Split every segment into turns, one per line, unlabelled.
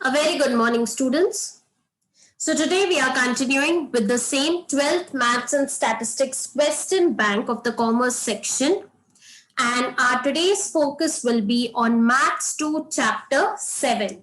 A very good morning, students. So today we are continuing with the same 12th Maths and Statistics question bank of the Commerce section. And our today's focus will be on Maths 2 Chapter 7.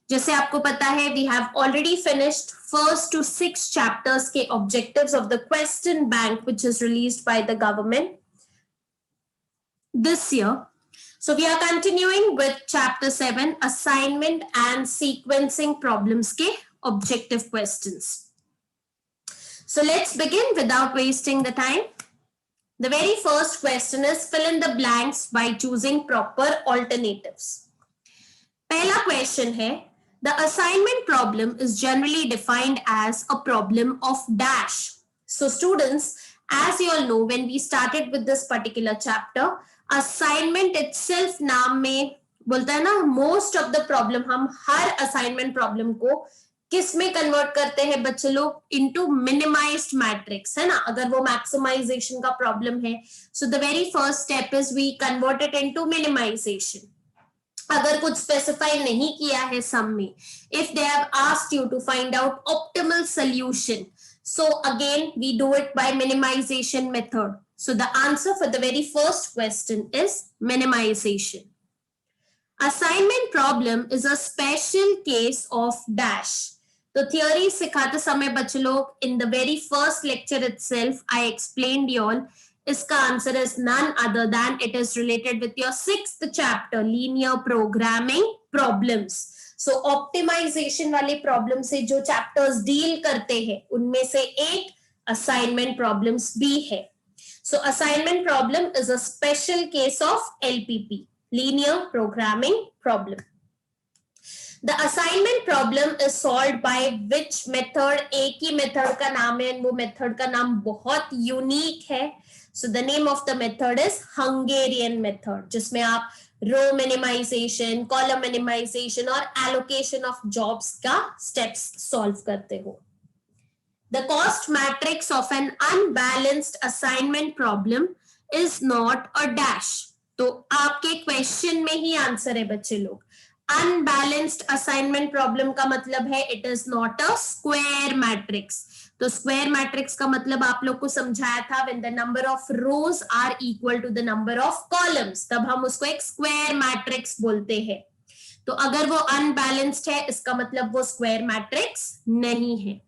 जैसे आपको पता है, we have already finished first to 6 chapters के objectives of the question bank which is released by the government this year. So we are continuing with chapter 7, assignment and sequencing problems के objective questions. So let's begin without wasting the time. The very first question is fill in the blanks by choosing proper alternatives. पहला question है, the assignment problem is generally defined as a problem of dash. So students, as you all know, when we started with this particular chapter, assignment itself नाम में बोलता है ना, most of the problem हम हर assignment problem को किस में convert करते हैं बच्चे लोग, इनटू मिनिमाइज्ड मैट्रिक्स, है ना. अगर वो मैक्सिमाइजेशन का प्रॉब्लम है, so the very first step is we convert it into minimisation. अगर कुछ स्पेसिफाई नहीं किया है सम में, if they have asked you to find out optimal solution, so again we do it by minimization method. So the answer for the very first question is minimization. Assignment problem is a special case of dash. तो theory सिखाते समय बच्चे लोग, in the very first lecture itself I explained you all, इसका answer is none other than it is related with your 6th chapter linear programming problems. So optimization वाले problem से जो chapters deal करते हैं उनमें से एक असाइनमेंट प्रॉब्लम्स भी है. So assignment problem is a special case of LPP, linear programming problem. The assignment problem is solved by which method? एक ही मेथड का नाम है, वो मेथड का नाम बहुत यूनिक है. So the name of the method is Hungarian method, जिसमें आप रो मिनिमाइजेशन, कॉलम मिनिमाइजेशन और एलोकेशन ऑफ जॉब्स का स्टेप्स सॉल्व करते हो. The cost matrix of an unbalanced assignment problem is not a dash. तो आपके क्वेश्चन में ही आंसर है बच्चे लोग. अनबैलेंस्ड असाइनमेंट प्रॉब्लम का मतलब है it is not a square matrix. तो स्क्वायर मैट्रिक्स का मतलब आप लोग को समझाया था, when the number of rows are equal to the number of columns, तब हम उसको एक स्क्वायर मैट्रिक्स बोलते हैं. तो अगर वो अनबैलेंस्ड है, इसका मतलब वो स्क्वायर मैट्रिक्स नहीं है.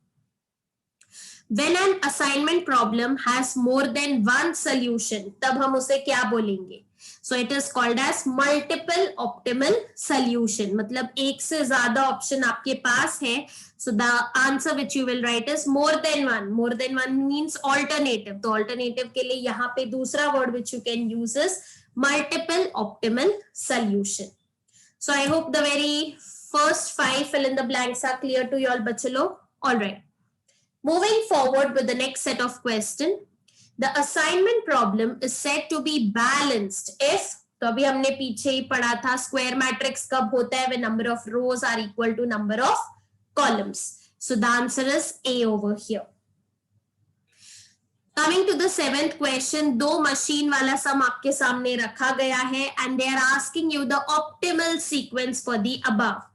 When an assignment problem has more than one solution, तब हम उसे क्या बोलेंगे? So it is called as multiple optimal solution. मतलब एक से ज्यादा ऑप्शन आपके पास है. So the answer which you will write is more than one. More than one means alternative. तो alternative के लिए यहाँ पे दूसरा word which you can use is multiple optimal solution. So I hope the very first 5 fill in the blanks are clear to you all बच्चे लोग. All right. Moving forward with the next set of question, the assignment problem is said to be balanced if, तो अभी हमने पीछे ही पढ़ा था square matrix कब होता है, when number of rows are equal to number of columns. So the answer is A over here. Coming to the 7th question, दो मशीन वाला सम आपके सामने रखा गया है and they are asking you the optimal sequence for the above.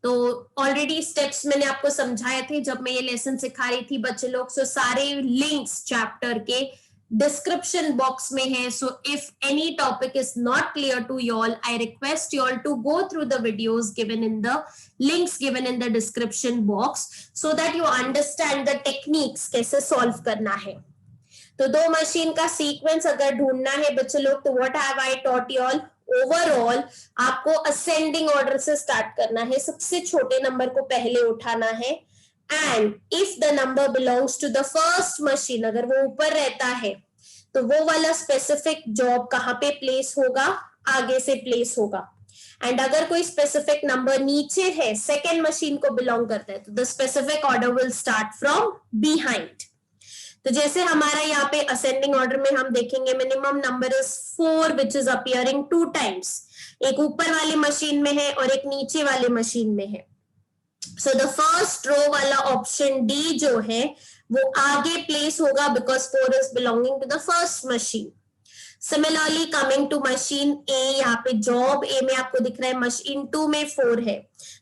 तो already steps मैंने आपको समझाए थे जब मैं ये लेसन सिखा रही थी बच्चे लोग. सो सारे लिंक्स चैप्टर के डिस्क्रिप्शन बॉक्स में है. So if any topic is not clear to you all, I request you all to go through the videos given in the links given in the description box so that you understand the techniques कैसे solve करना है. तो दो machine का sequence अगर ढूंढना है बच्चे लोग, तो what have I taught you all? Overall आपको असेंडिंग ऑर्डर से स्टार्ट करना है, सबसे छोटे नंबर को पहले उठाना है. And if the number belongs to the first machine, अगर वो ऊपर रहता है तो वो वाला स्पेसिफिक जॉब कहाँ पे प्लेस होगा? आगे से प्लेस होगा. एंड अगर कोई स्पेसिफिक नंबर नीचे है, सेकेंड मशीन को बिलोंग करता है, तो the specific order will start from behind. तो जैसे हमारा यहाँ पे असेंडिंग ऑर्डर में हम देखेंगे minimum number is 4 which is appearing 2 times. एक ऊपर वाली मशीन में है और एक नीचे वाली मशीन में है. सो द फर्स्ट रो वाला ऑप्शन डी जो है वो आगे प्लेस होगा because 4 is belonging to the first machine. Similarly coming to machine A, यहाँ पे जॉब ए में आपको दिख रहा है मशीन 2 में 4 है,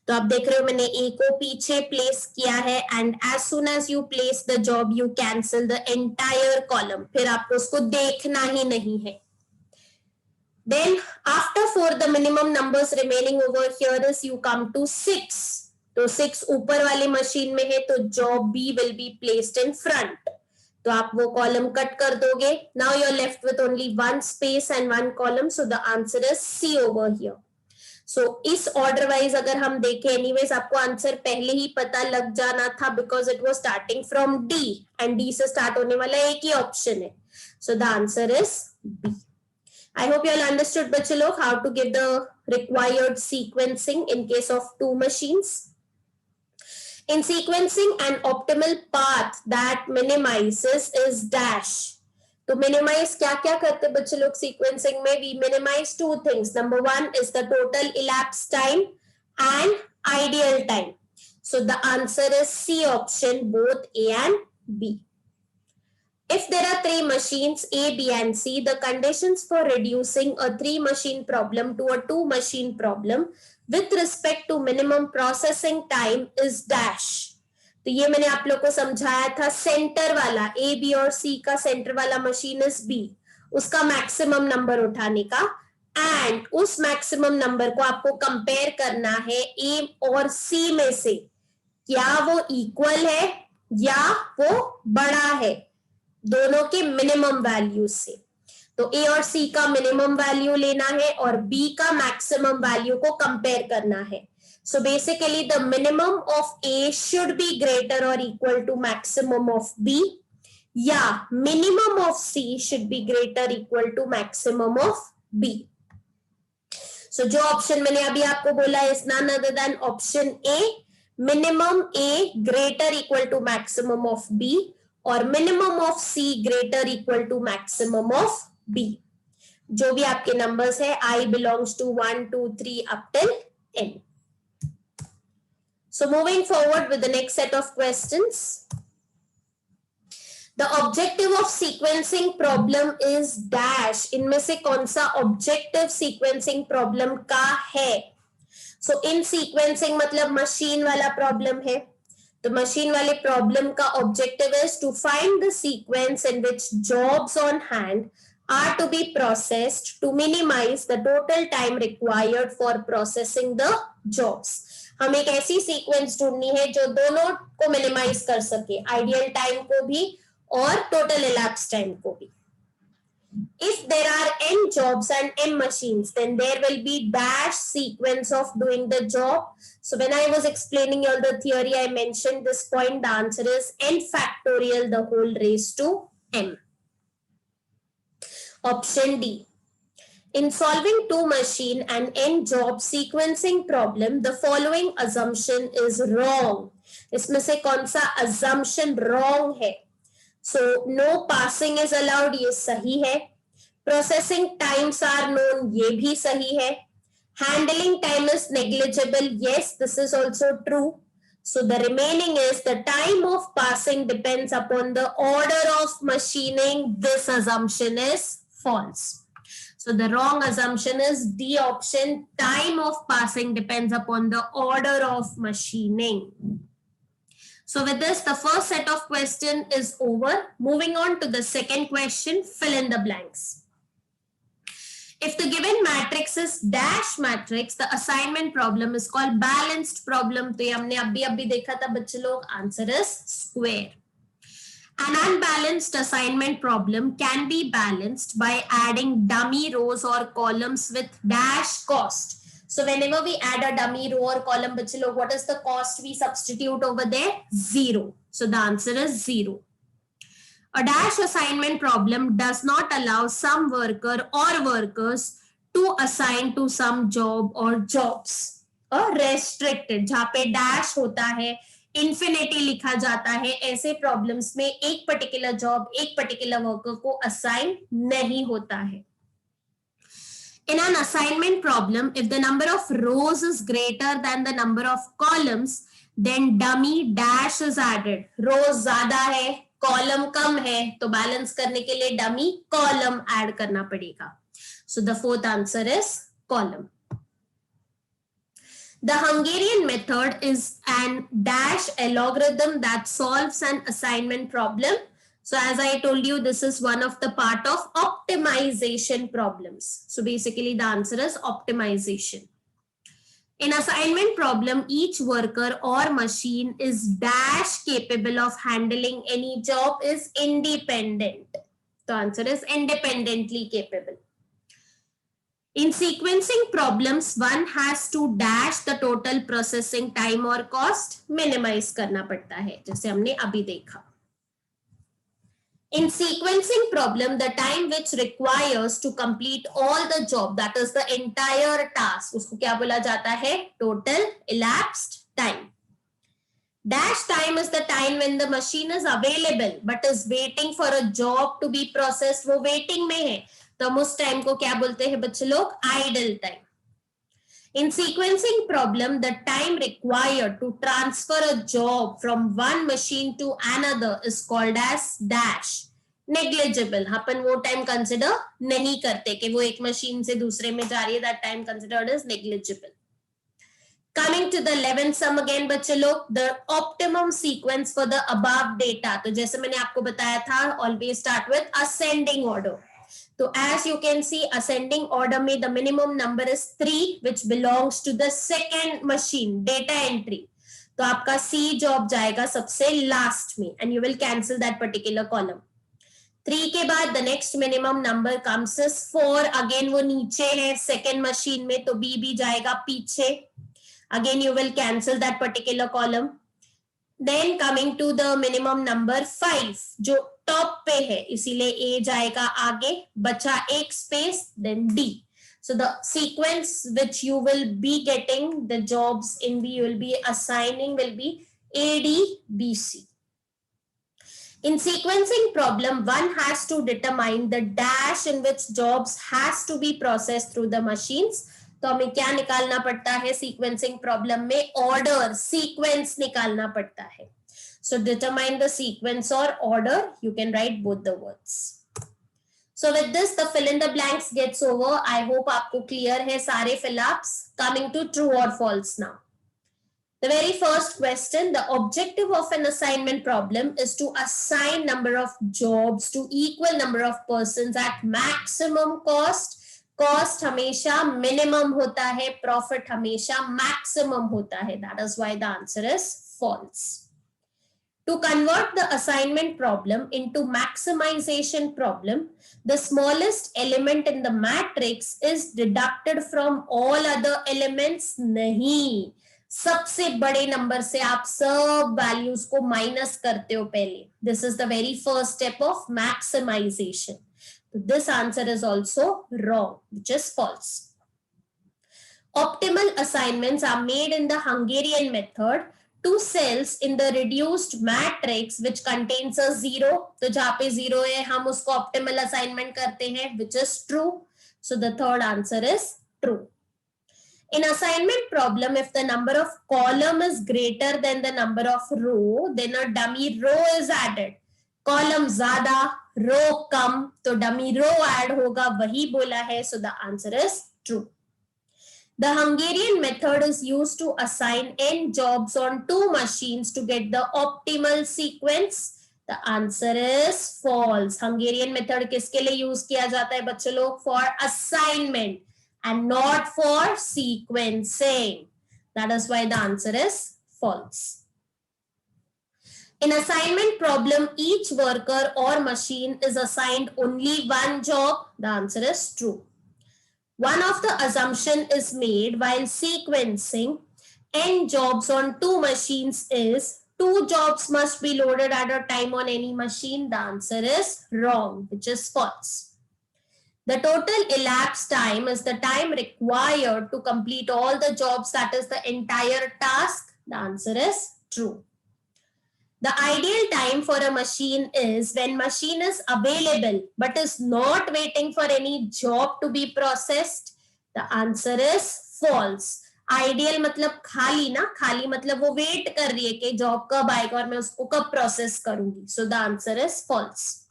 तो आप देख रहे हो मैंने ए को पीछे प्लेस किया है, and as soon as you place the job you cancel the entire column, फिर आपको उसको देखना ही नहीं है. Then after 4 the minimum numbers remaining over here is you come to 6. तो 6 ऊपर वाली मशीन में है, तो job B will be placed in front. तो आप वो कॉलम कट कर दोगे. Now you're left with only one space and one column, so the answer is C over here. So इस order wise अगर हम देखें, anyways आपको आंसर पहले ही पता लग जाना था because it was starting from D and D से start होने वाला एक ही ऑप्शन है. So the answer is B. I hope you all understood, बच्चे लोग, how to give the required sequencing in case of two machines. In sequencing, an optimal path that minimizes is dash. तो minimize क्या क्या करते बच्चे लोग sequencing में? We minimize two things. Number one is the total elapsed time and ideal time. So the answer is C option, both A and B. If there are three machines A, B and C, the conditions for reducing a 3-machine problem to a 2-machine problem with respect to minimum processing time is dash. तो ये मैंने आप लोग को समझाया था, centre वाला A, B और C का सेंटर वाला मशीन इज B, उसका मैक्सिमम नंबर उठाने का, एंड उस मैक्सिमम नंबर को आपको कंपेयर करना है A और C में से, क्या वो इक्वल है या वो बड़ा है दोनों के मिनिमम वैल्यू से. तो A और C का मिनिमम वैल्यू लेना है और B का मैक्सिमम वैल्यू को कंपेयर करना है. So basically the minimum of A should be greater और equal to maximum of B, या minimum of C should be greater equal to maximum of B. So जो ऑप्शन मैंने अभी आपको बोला is none other than option A, minimum A greater equal to maximum of B और minimum of C greater equal to maximum of B. जो भी आपके numbers है, I belongs to 1, 2, 3 up till N. So moving forward with the next set of questions. The objective of sequencing problem is dash. इनमें से कौन सा objective sequencing problem का है? So in sequencing मतलब मशीन वाला प्रॉब्लम है, तो मशीन वाले प्रॉब्लम का objective is to find the sequence in which jobs on hand are to be processed to minimise the total time required for processing the jobs. हम एक ऐसी sequence ढूंढनी है जो दोनों को मिनिमाइज कर सके, आइडियल टाइम को भी और टोटल elapsed टाइम को भी. If there are n jobs and m machines, then there will be dash sequence of doing the job. So when I was explaining all the theory, I mentioned this point. The answer is n factorial the whole raised to m. Option D. In solving two machine and n job sequencing problem, the following assumption is wrong. इसमें से कौन सा assumption wrong है? So no passing is allowed, ये सही है. Processing times are known, ये भी सही है. Handling time is negligible, yes, this is also true. So the remaining is the time of passing depends upon the order of machining. This assumption is false. So the wrong assumption is D option, time of passing depends upon the order of machining. So with this, the first set of question is over. Moving on to the second question, fill in the blanks. If the given matrix is dash matrix, the assignment problem is called balanced problem. तो ये हमने अभी देखा था बच्चे लोग. Answer is square. An unbalanced assignment problem can be balanced by adding dummy rows or columns with dash cost. So whenever we add a dummy row or column, बच्चे लोग, what is the cost we substitute over there? 0. So the answer is 0. A dash assignment problem does not allow some worker or workers to assign to some job or jobs. A restricted, जहाँ पे dash होता है, infinity लिखा जाता है, ऐसे problems में एक particular job, एक particular worker को assign नहीं होता है. In an assignment problem, if the number of rows is greater than the number of columns, then dummy dash is added. Rows ज़्यादा है कॉलम कम है तो बैलेंस करने के लिए डमी कॉलम ऐड करना पड़ेगा. So the fourth answer is column. The Hungarian method is an dash algorithm that solves an assignment problem. So as I told you, this is one of the part of optimization problems. So basically the answer is optimization. In assignment problem, each worker or machine is dash capable of handling any job is independent. The answer is independently capable. In sequencing problems, one has to dash the total processing time or cost minimize करना पड़ता है, जैसे हमने अभी देखा. In sequencing problem, the time which requires to complete all the job, that is the entire task, उसको क्या बोला जाता है? Total elapsed time. Dash time is the time when the machine is available but is waiting for a job to be processed. वो waiting में है, तो हम उस टाइम को क्या बोलते हैं बच्चे लोग? Idle time. In sequencing problem, the time required to transfer a job from one machine to another is called as dash. Negligible. अपन वो टाइम कंसिडर नहीं करते कि वो एक मशीन से दूसरे में जा रही है. That time considered is negligible. Coming to the 11th sum again बच्चे लोग, the optimum sequence for the above data. तो जैसे मैंने आपको बताया था, always start with ascending order. So as you can see, ascending order में the minimum number is 3, which belongs to the second machine, data entry. तो आपका C job जाएगा सबसे last में, and you will cancel that particular column. 3 के बाद the next minimum number comes is 4. Again वो नीचे है second machine में, तो B भी जाएगा पीछे. Again you will cancel that particular column. Then coming to the minimum number 5, जो टॉप पे है, इसीलिए A जाएगा आगे, बचा एक space, then D. So the sequence which you will be getting the jobs in B, you will be assigning will be AD, BC. In sequencing problem, one has to determine the dash in which jobs has to be processed through the machines. तो हमें क्या निकालना पड़ता है sequencing problem में? Order, sequence निकालना पड़ता है. So determine the sequence or order. You can write both the words. So with this, the fill in the blanks gets over. I hope आपको clear है सारे fill-ups. Coming to true or false now. The very first question, the objective of an assignment problem is to assign number of jobs to equal number of persons at maximum cost. Cost हमेशा minimum होता है, profit हमेशा maximum होता है. That is why the answer is false. To convert the assignment problem into maximization problem, the smallest element in the matrix is deducted from all other elements. नहीं, सबसे बड़े number से आप सब वैल्यूज को माइनस करते हो पहले. This is the very first step of maximization. So this answer is also wrong, which is false. Optimal assignments are made in the Hungarian method. Two cells in the reduced matrix which contains a 0. तो जहाँ पे 0 है हम उसको optimal assignment करते हैं, which is true. So the third answer is true. In assignment problem, if the number of column is greater than the number of row, then a dummy row is added. Column ज़्यादा, row कम, तो dummy row add होगा, वही बोला है. So the answer is true. The Hungarian method is used to assign n jobs on 2 machines to get the optimal sequence. The answer is false. Hungarian method किसके लिए use किया जाता है बच्चों लोग? For assignment and not for sequencing. That is why the answer is false. In assignment problem, each worker or machine is assigned only one job. The answer is true. One of the assumption is made while sequencing n jobs on 2 machines is 2 jobs must be loaded at a time on any machine. The answer is wrong, which is false. The total elapsed time is the time required to complete all the jobs, that is the entire task. The answer is true. The ideal time for a machine is when machine is available but is not waiting for any job to be processed. The answer is false. Ideal मतलब खाली ना, खाली मतलब वो wait कर रही है कि जॉब कब आएगा और मैं उसको कब प्रोसेस करूंगी. So the answer is false.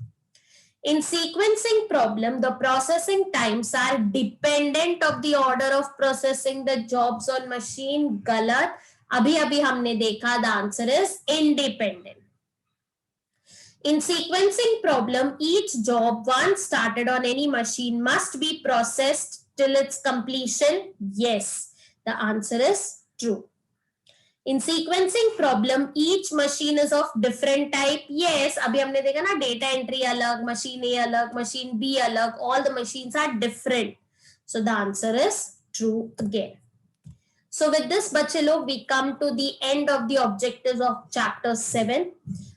In sequencing problem, the processing times are dependent of the order of processing the jobs on machine. गलत. अभी हमने देखा, the answer is independent. In sequencing problem, each job once started on any machine must be processed till its completion. Yes, the answer is true. In sequencing problem, each machine is of different type. Yes, अभी हमने देखा ना, data entry अलग, machine A अलग, machine B अलग, all the machines are different. So the answer is true again. So with this, बच्चे लोग, we come to the end of the objectives of chapter 7.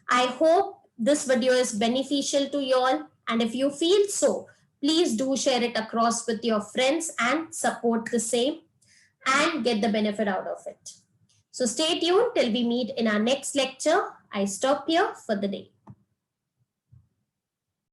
I hope this video is beneficial to you all, and if you feel so, please do share it across with your friends and support the same and get the benefit out of it. So stay tuned till we meet in our next lecture. I stop here for the day.